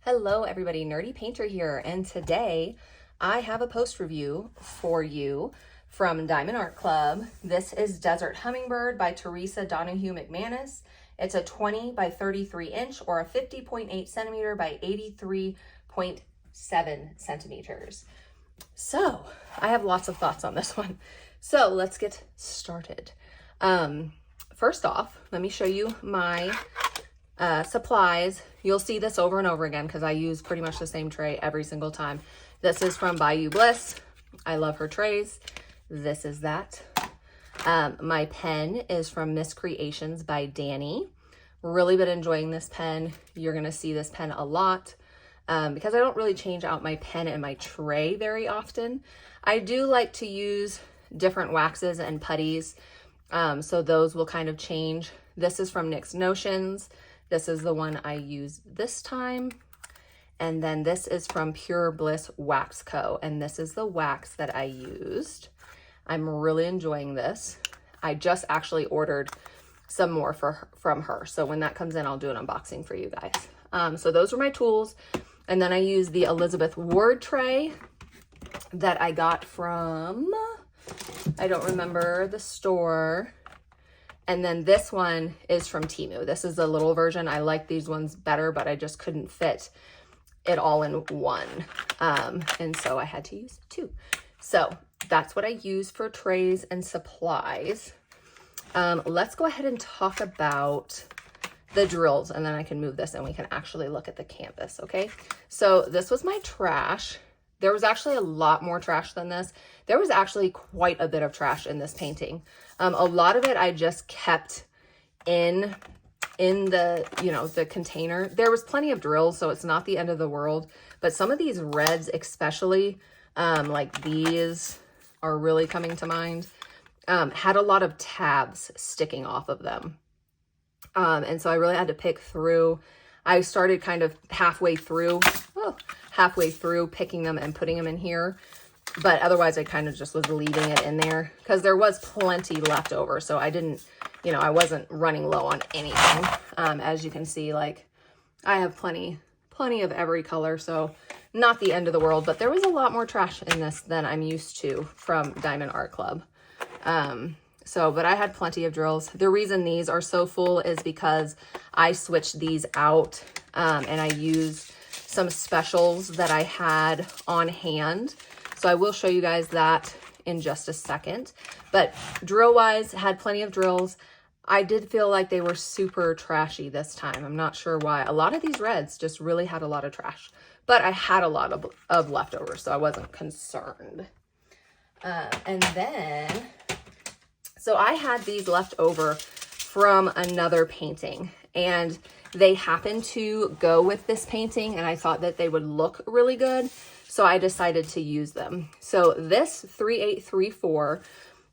Hello everybody, Nerdy Painter here, and today I have a post review for you from Diamond Art Club. This is Desert Hummingbird by Theresa, Donahue, MacManus. It's a 20 by 33 inch or a 50.8 centimeter by 83.7 centimeters. So I have lots of thoughts on this one. So let's get started. First off, let me show you my supplies. You'll see this over and over again because I use pretty much the same tray every single time. This is from Bayou Bliss. I love her trays. This is that. My pen is from Miss Creations by Danny. Really been enjoying this pen. You're going to see this pen a lot because I don't really change out my pen and my tray very often. I do like to use different waxes and putties, so those will kind of change. This is from Nick's Notions. This is the one I use this time. And then this is from Pure Bliss Wax Co. And this is the wax that I used. I'm really enjoying this. I just actually ordered some more from her. So when that comes in, I'll do an unboxing for you guys. So those were my tools. And then I used the Elizabeth Ward tray that I got from, I don't remember the store. And then this one is from Temu. This is the little version. I like these ones better, but I just couldn't fit it all in one. And so I had to use two. So that's what I use for trays and supplies. Let's go ahead and talk about the drills, and then I can move this and we can actually look at the canvas, okay? So this was my trash. There was actually a lot more trash than this. There was actually quite a bit of trash in this painting. A lot of it I just kept in the, the container. There was plenty of drills, so it's not the end of the world. But some of these reds especially, like these are really coming to mind, had a lot of tabs sticking off of them. And so I really had to pick through. I started kind of halfway through picking them and putting them in here. But otherwise, I kind of just was leaving it in there because there was plenty left over. So I didn't, I wasn't running low on anything. As you can see, like I have plenty of every color. So not the end of the world, but there was a lot more trash in this than I'm used to from Diamond Art Club. But I had plenty of drills. The reason these are so full is because I switched these out and I used some specials that I had on hand. So I will show you guys that in just a second. But drill-wise, had plenty of drills. I did feel like they were super trashy this time. I'm not sure why. A lot of these reds just really had a lot of trash. But I had a lot of leftovers, so I wasn't concerned. So I had these left over from another painting. And they happened to go with this painting, and I thought that they would look really good. So I decided to use them. So this 3834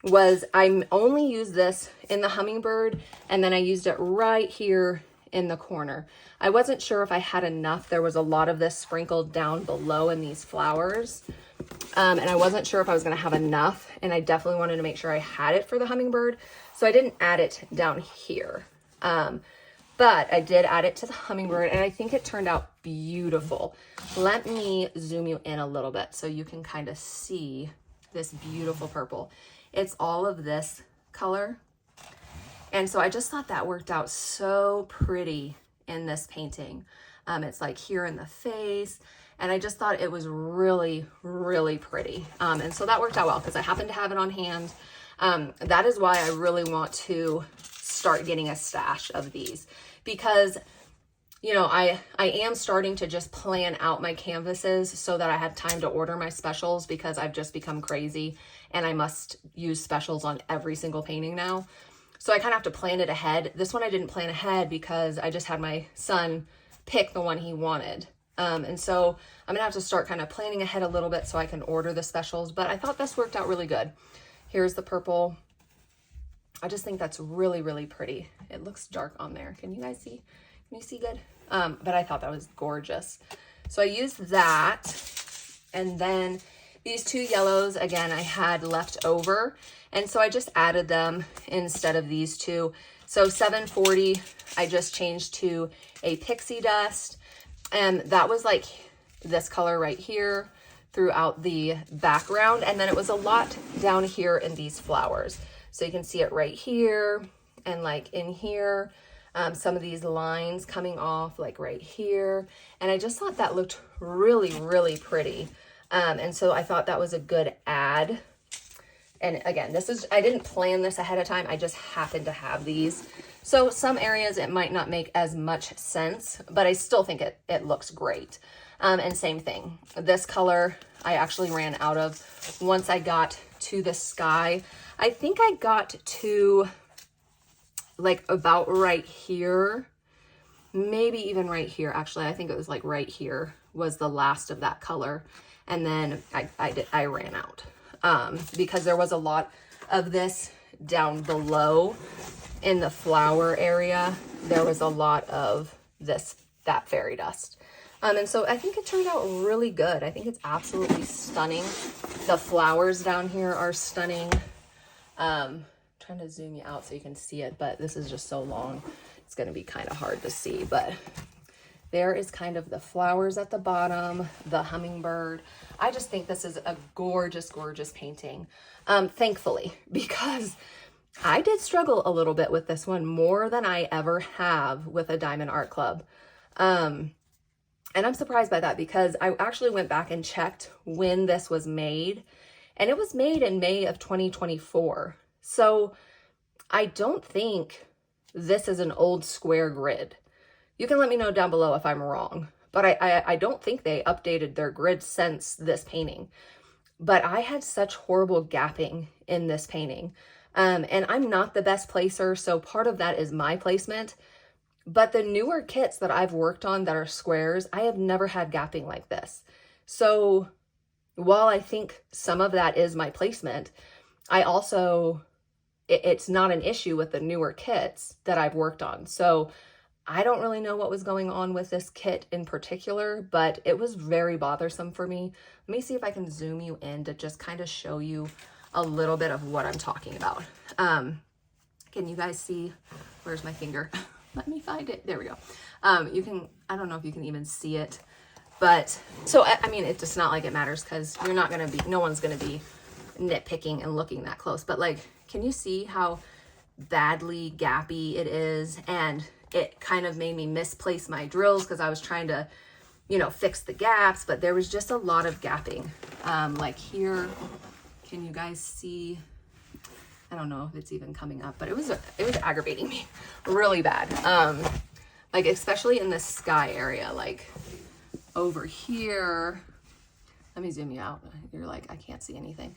was, I only used this in the Hummingbird, and then I used it right here in the corner. I wasn't sure if I had enough. There was a lot of this sprinkled down below in these flowers. And I wasn't sure if I was going to have enough, and I definitely wanted to make sure I had it for the Hummingbird. So I didn't add it down here. But I did add it to the Hummingbird, and I think it turned out beautiful. Let me zoom you in a little bit so you can kind of see this beautiful purple. It's all of this color. And so I just thought that worked out so pretty in this painting. It's like here in the face, and I just thought it was really, really pretty. And so that worked out well because I happened to have it on hand. That is why I really want to start getting a stash of these, because I am starting to just plan out my canvases so that I have time to order my specials, because I've just become crazy and I must use specials on every single painting now. So I kind of have to plan it ahead. This one I didn't plan ahead because I just had my son pick the one he wanted. And so I'm gonna have to start kind of planning ahead a little bit so I can order the specials, but I thought this worked out really good. Here's the purple. I just think that's really, really pretty. It looks dark on there. Can you guys see? Can you see good? But I thought that was gorgeous. So I used that. And then these two yellows, again, I had left over. And so I just added them instead of these two. So 740, I just changed to a pixie dust. And that was like this color right here throughout the background. And then it was a lot down here in these flowers. So you can see it right here and like in here. Some of these lines coming off like right here. And I just thought that looked really, really pretty. And so I thought that was a good add. And again, I didn't plan this ahead of time. I just happened to have these. So some areas it might not make as much sense, but I still think it looks great. And same thing, this color I actually ran out of once I got to the sky. I think I got to like about right here, maybe even right here. Actually, I think it was like right here was the last of that color. And then I ran out because there was a lot of this down below in the flower area. There was a lot of that fairy dust. And so I think it turned out really good. I think it's absolutely stunning. The flowers down here are stunning. Trying to zoom you out so you can see it, but this is just so long. It's going to be kind of hard to see, but there is kind of the flowers at the bottom, the hummingbird. I just think this is a gorgeous, gorgeous painting. Thankfully, because I did struggle a little bit with this one more than I ever have with a Diamond Art Club. And I'm surprised by that because I actually went back and checked when this was made, and it was made in May of 2024. So I don't think this is an old square grid. You can let me know down below if I'm wrong, but I don't think they updated their grid since this painting. But I had such horrible gapping in this painting. And I'm not the best placer, so part of that is my placement. But the newer kits that I've worked on that are squares, I have never had gapping like this. So while I think some of that is my placement, I also, it's not an issue with the newer kits that I've worked on. So I don't really know what was going on with this kit in particular, but it was very bothersome for me. Let me see if I can zoom you in to just kind of show you a little bit of what I'm talking about. Can you guys see? Where's my finger? Let me find it. There we go. You can, I don't know if you can even see it, but so, I mean, it's just not like it matters because you're not going to be, no one's going to be nitpicking and looking that close, but like, can you see how badly gappy it is? And it kind of made me misplace my drills because I was trying to, you know, fix the gaps, but there was just a lot of gapping. Like here, can you guys see? I don't know if it's even coming up, but it was aggravating me really bad. Like especially in the sky area, like over here, let me zoom you out. You're like, I can't see anything.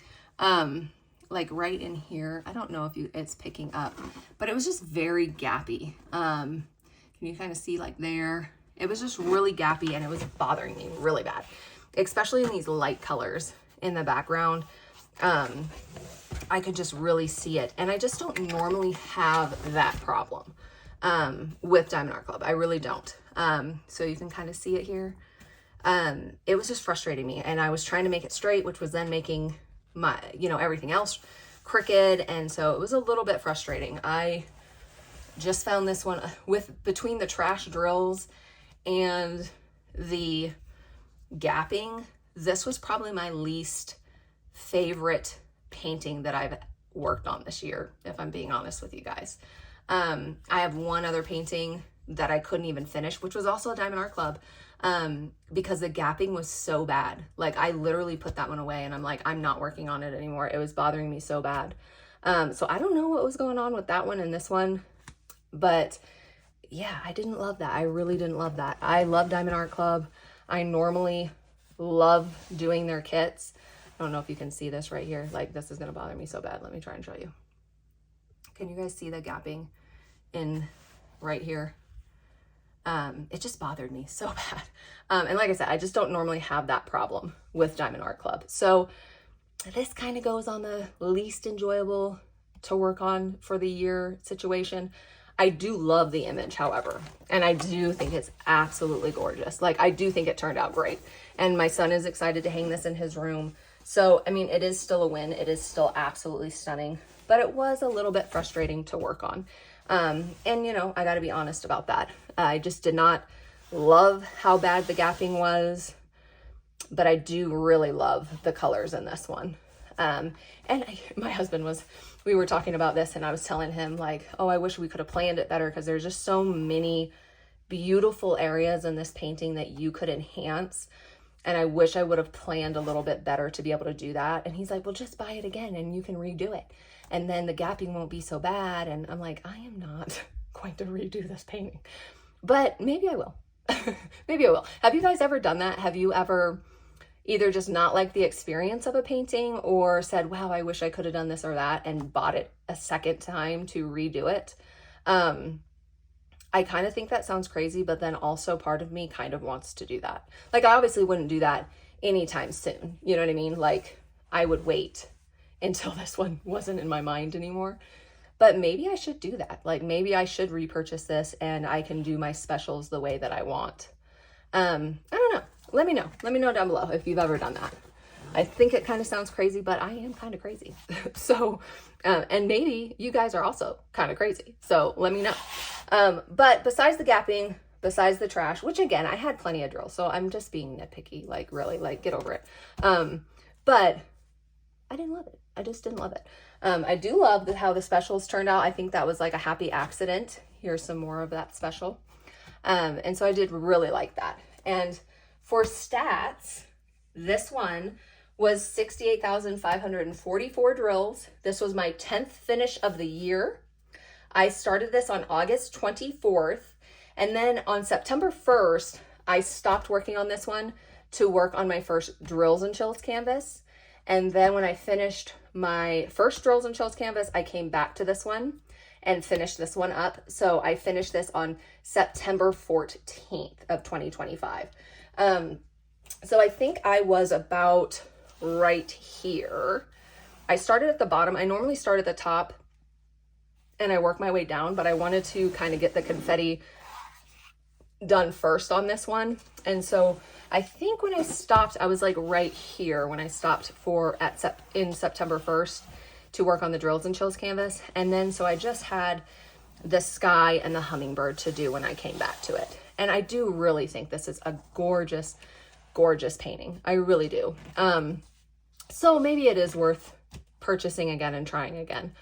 Like right in here, I don't know if it's picking up, but it was just very gappy. Can you kind of see like there? It was just really gappy and it was bothering me really bad, especially in these light colors in the background. I could just really see it. And I just don't normally have that problem with Diamond Art Club. I really don't. So you can kind of see it here. It was just frustrating me. And I was trying to make it straight, which was then making my, you know, everything else crooked. And so it was a little bit frustrating. I just found this one between the trash drills and the gapping, this was probably my least favorite painting that I've worked on this year, if I'm being honest with you guys. I have one other painting that I couldn't even finish, which was also a Diamond Art Club, because the gapping was so bad. Like I literally put that one away and I'm like, I'm not working on it anymore. It was bothering me so bad. So I don't know what was going on with that one and this one, but yeah, I didn't love that. I really didn't love that. I love Diamond Art Club. I normally love doing their kits. I don't know if you can see this right here. Like this is going to bother me so bad. Let me try and show you. Can you guys see the gapping in right here? It just bothered me so bad. And like I said, I just don't normally have that problem with Diamond Art Club. So this kind of goes on the least enjoyable to work on for the year situation. I do love the image, however, and I do think it's absolutely gorgeous. Like I do think it turned out great. And my son is excited to hang this in his room. So, I mean, it is still a win. It is still absolutely stunning, but it was a little bit frustrating to work on. And, you know, I got to be honest about that. I just did not love how bad the gapping was, but I do really love the colors in this one. My husband we were talking about this, and I was telling him like, oh, I wish we could have planned it better, because there's just so many beautiful areas in this painting that you could enhance. And I wish I would have planned a little bit better to be able to do that. And he's like, well, just buy it again and you can redo it. And then the gapping won't be so bad. And I'm like, I am not going to redo this painting, but maybe I will. Maybe I will. Have you guys ever done that? Have you ever either just not liked the experience of a painting, or said, wow, I wish I could have done this or that, and bought it a second time to redo it? I kind of think that sounds crazy, but then also part of me kind of wants to do that. Like, I obviously wouldn't do that anytime soon. You know what I mean? Like, I would wait until this one wasn't in my mind anymore. But maybe I should do that. Like, maybe I should repurchase this and I can do my specials the way that I want. I don't know. Let me know. Let me know down below if you've ever done that. I think it kind of sounds crazy, but I am kind of crazy. So, and maybe you guys are also kind of crazy. So let me know. But besides the gapping, besides the trash, which again, I had plenty of drills, so I'm just being nitpicky, like really, like get over it. But I didn't love it. I just didn't love it. I do love how the specials turned out. I think that was like a happy accident. Here's some more of that special. And so I did really like that. And for stats, this one was 68,544 drills. This was my 10th finish of the year. I started this on August 24th. And then on September 1st, I stopped working on this one to work on my first Drills and Chills canvas. And then when I finished my first Drills and Chills canvas, I came back to this one and finished this one up. So I finished this on September 14th of 2025. So I think I was about right here. I started at the bottom. I normally start at the top and I work my way down, but I wanted to kind of get the confetti done first on this one. And so I think when I stopped, I was like right here when I stopped in September 1st to work on the Drills and Chills canvas. And then, so I just had the sky and the hummingbird to do when I came back to it. And I do really think this is a gorgeous, gorgeous painting. I really do. So maybe it is worth purchasing again and trying again.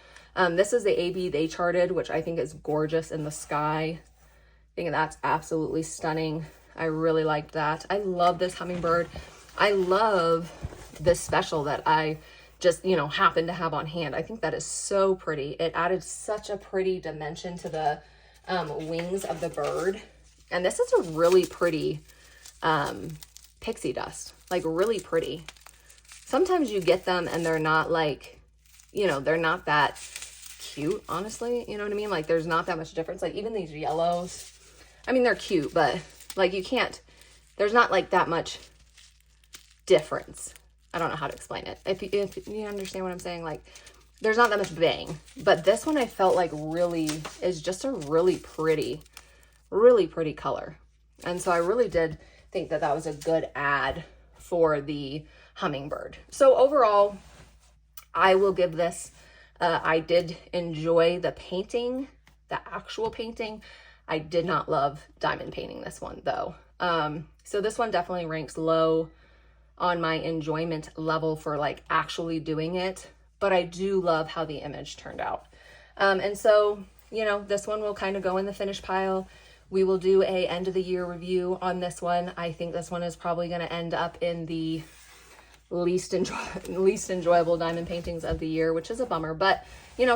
This is the AB they charted, which I think is gorgeous in the sky. I think that's absolutely stunning. I really liked that. I love this hummingbird. I love this special that I just, happened to have on hand. I think that is so pretty. It added such a pretty dimension to the wings of the bird. And this is a really pretty pixie dust, like really pretty. Sometimes you get them and they're not like, they're not that cute, honestly. You know what I mean? Like there's not that much difference. Like even these yellows, I mean, they're cute, but like there's not like that much difference. I don't know how to explain it. If you understand what I'm saying, like there's not that much bang, but this one I felt like really is just a really pretty color. And so I really did think that that was a good add for the hummingbird. So overall, I will give this, I did enjoy the painting, the actual painting. I did not love diamond painting this one though. So this one definitely ranks low on my enjoyment level for like actually doing it, but I do love how the image turned out. And so, this one will kind of go in the finish pile. We will do a end of the year review on this one. I think this one is probably going to end up in the least enjoyable diamond paintings of the year, which is a bummer, but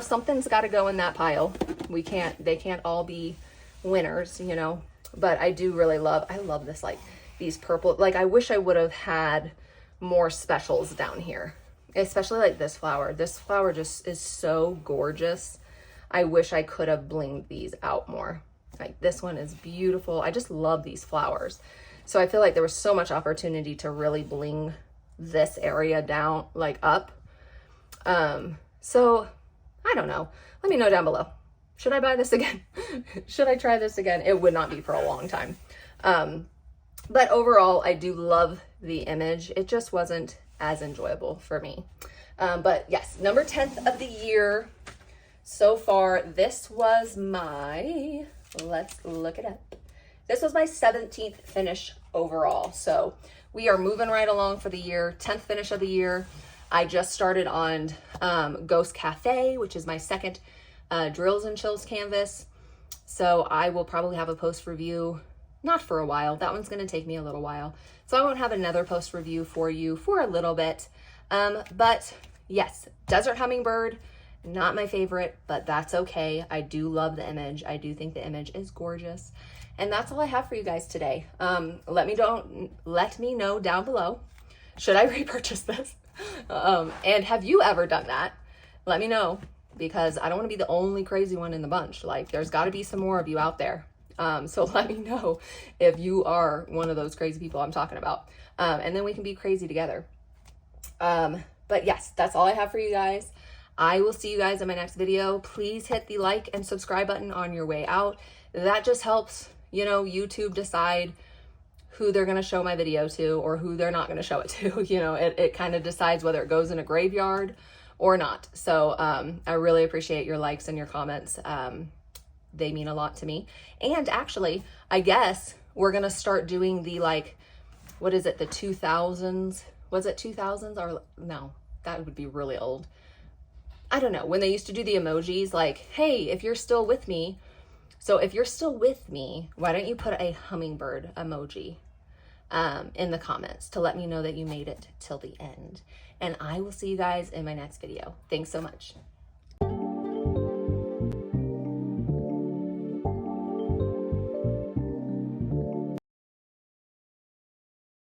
something's got to go in that pile. They can't all be winners, but I do really I love this, like these purple, like I wish I would have had more specials down here, especially like this flower. This flower just is so gorgeous. I wish I could have blinged these out more. Like this one is beautiful. I just love these flowers. So I feel like there was so much opportunity to really bling this area down, like up. So I don't know. Let me know down below. Should I buy this again? Should I try this again? It would not be for a long time. But overall, I do love the image. It just wasn't as enjoyable for me. But yes, number 10th of the year so far. This was my, let's look it up. this was my 17th finish overall. So we are moving right along for the year, 10th finish of the year. I just started on Ghost Cafe, which is my second Drills and Chills canvas. So I will probably have a post review, not for a while. That one's going to take me a little while. So I won't have another post review for you for a little bit. But yes, Desert Hummingbird, not my favorite, but that's okay. I do love the image. I do think the image is gorgeous. And that's all I have for you guys today. Let me know down below, should I repurchase this? And have you ever done that? Let me know, because I don't want to be the only crazy one in the bunch. Like, there's got to be some more of you out there. So let me know if you are one of those crazy people I'm talking about. And then we can be crazy together. But yes, that's all I have for you guys. I will see you guys in my next video. Please hit the like and subscribe button on your way out. That just helps, you know, YouTube decide who they're going to show my video to or who they're not going to show it to. You know, it kind of decides whether it goes in a graveyard or not. So I really appreciate your likes and your comments. They mean a lot to me. And actually, I guess we're going to start doing the, like, what is it, the 2000s? Was it 2000s or no? That would be really old. I don't know. When they used to do the emojis, like, hey, if you're still with me. So if you're still with me, why don't you put a hummingbird emoji in the comments to let me know that you made it till the end. And I will see you guys in my next video. Thanks so much.